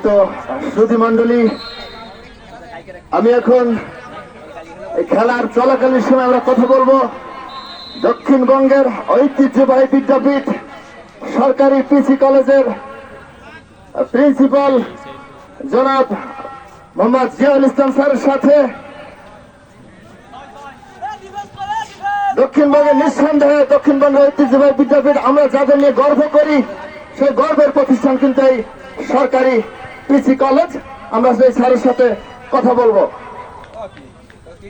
তো সুধী মন্ডলী, আমি এখন খেলার চলাকালীন সময় আমরা কথা বলবো দক্ষিণবঙ্গের ঐতিহ্যবাহী বিদ্যাপীঠ সরকারি পিসি কলেজের প্রিন্সিপাল জনাব মোহাম্মদ জিয়াউল ইসলাম স্যারের সাথে। দক্ষিণবঙ্গের নিঃসন্দেহে দক্ষিণবঙ্গের ঐতিহ্যবাহী বিদ্যাপীঠ আমরা যাদের নিয়ে গর্ব করি, সেই গর্বের প্রতিষ্ঠান কিন্তু এই সরকারি পিসি কলেজ। আমরা সেই স্যারের সাথে কথা বলবো।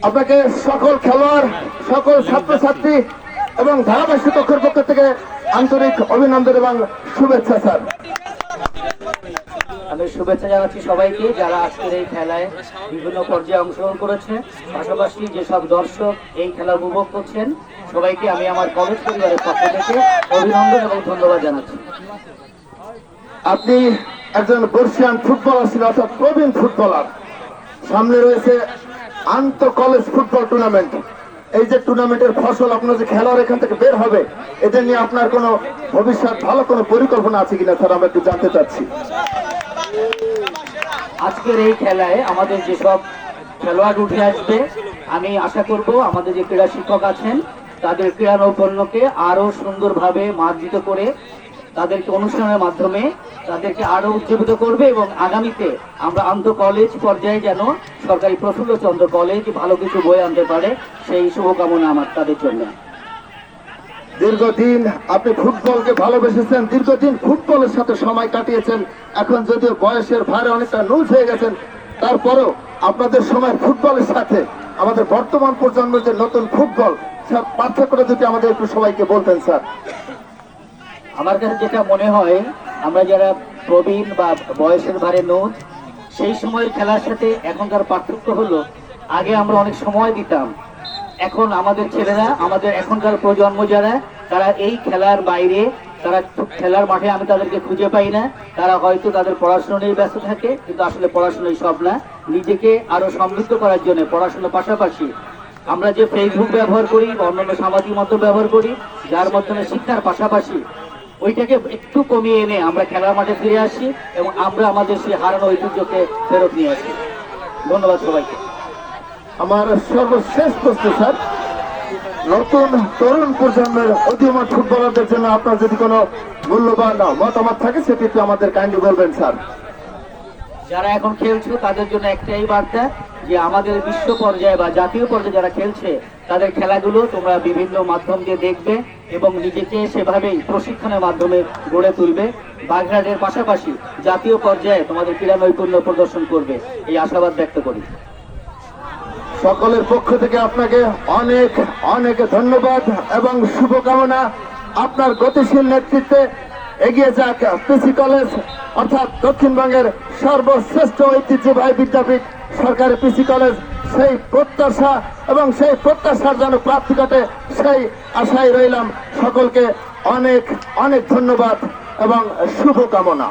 আপনাকে সকল খেলোয়াড়, সকল ছাত্রছাত্রী এবং ধারাভাষ্য কক্ষের পক্ষ থেকে আন্তরিক অভিনন্দন এবং শুভেচ্ছা। স্যার, আমি শুভেচ্ছা জানাচ্ছি সবাইকে যারা আজকের এই খেলায় বিভিন্ন পর্যায়ে অংশগ্রহণ করেছে, পাশাপাশি যেসব দর্শক এই খেলা উপভোগ করছেন সবাইকে আমি আমার কলেজ পরিবারের পক্ষ থেকে অভিনন্দন এবং ধন্যবাদ জানাচ্ছি। আপনি একজন বর্ষিয়ান ফুটবলার ছিলেন, অর্থাৎ প্রবীণ ফুটবলার। সামনে রয়েছে আন্তঃ কলেজ ফুটবল টুর্নামেন্ট। এই যে টুর্নামেন্টের ফসল, আপনার যে খেলোয়াড় এখান থেকে বের হবে, এদের নিয়ে আপনার কোনো ভবিষ্যৎ ভালো কোনো পরিকল্পনা আছে কিনা স্যার, আমরা একটু জানতে চাচ্ছি। আজকের এই খেলায় আমাদের যেসব খেলোয়াড় উঠে আসবে, আমি আশা করব আমাদের যে ক্রীড়া শিক্ষক আছেন তাদের ক্রীড়া নৈপুণ্যকে আরো সুন্দরভাবে মার্জিত করে তাদেরকে অনুষ্ঠানের মাধ্যমে তাদেরকে আরো উজ্জীবিত করবে এবং আগামীতে আমরা আন্তঃ কলেজ পর্যায়ে যেন সরকারি প্রফুল্লচন্দ্র কলেজ ভালো কিছু বয়ে আনতে পারে, সেই শুভকামনা আমার তাদের জন্য। দীর্ঘদিন আপনি ফুটবলকে ভালোবেসেছেন, দীর্ঘদিন ফুটবলের সাথে সময় কাটিয়েছেন। এখন যদিও বয়সের ভারে অনেকটা নুজ হয়ে গেছেন, তারপরেও আপনাদের সময় ফুটবলের সাথে আমাদের বর্তমান প্রজন্মের যে নতুন ফুটবল, স্যার পার্থক্যটা যদি আমাদের একটু সবাইকে বলতেন স্যার। আমার কাছে যেটা মনে হয়, আমরা যারা প্রবীণ বা বয়সের ভারে নোজ, সেই সময়ের খেলার সাথে এখনকার পার্থক্য হলো, আগে আমরা অনেক সময় দিতাম। এখন আমাদের ছেলেরা, আমাদের এখনকার প্রজন্ম যারা, তারা এই খেলার বাইরে, তারা খেলার মাঠে আমি তাদেরকে খুঁজে পাই না। তারা হয়তো তাদের পড়াশোনা নিয়ে ব্যস্ত থাকে, কিন্তু আসলে পড়াশোনাই সব না। নিজেকে আরো সমৃদ্ধ করার জন্য পড়াশোনার পাশাপাশি আমরা যে ফেসবুক ব্যবহার করি, অন্যান্য সামাজিক মাধ্যম ব্যবহার করি, যার মাধ্যমে শিক্ষার পাশাপাশি ওইটাকে একটু কমিয়ে এনে আমরা খেলার মাঠে ফিরে আসি এবং আমরা আমাদের সেই হারানো ঐতিহ্যকে ফেরত নিয়ে আসি। ধন্যবাদ সবাইকে। আমার সর্বশেষ প্রশ্ন স্যার, নতুন তরুণ প্রজন্মের অধিমান ফুটবলারদের জন্য আপনার যদি কোনো মূল্যবান মতামত থাকে সেটি একটু আমাদের কাইন্ডলি বলবেন স্যার। যারা এখন খেলছে তাদের জন্য একটাই বার্তা, যে আমাদের বিশ্ব পর্যায়ে বা জাতীয় পর্যায়ে যারা খেলছে তাদের খেলাগুলো তোমরা বিভিন্ন মাধ্যম দিয়ে দেখবে এবং নিজেকে সেভাবেই প্রশিক্ষণের মাধ্যমে গড়ে তুলবে। বাগেরহাটের পাশাপাশি জাতীয় পর্যায়ে তোমাদের ক্রীড়া নৈপুণ্য প্রদর্শন করবে, এই আশাবাদ ব্যক্ত করি। সকলের পক্ষ থেকে আপনাকে অনেক অনেক ধন্যবাদ এবং শুভকামনা। আপনার গতিশীল নেতৃত্বে এগিয়ে যাক পিসি কলেজ, অর্থাৎ দক্ষিণবঙ্গের সর্বশ্রেষ্ঠ ঐতিহ্যবাহী বিদ্যাপীঠ সরকারি পিসি কলেজ। সেই প্রত্যাশা এবং সেই প্রত্যাশার যেন প্রাপ্তি ঘটে, সেই আশায় রইলাম। সকলকে অনেক অনেক ধন্যবাদ এবং শুভকামনা।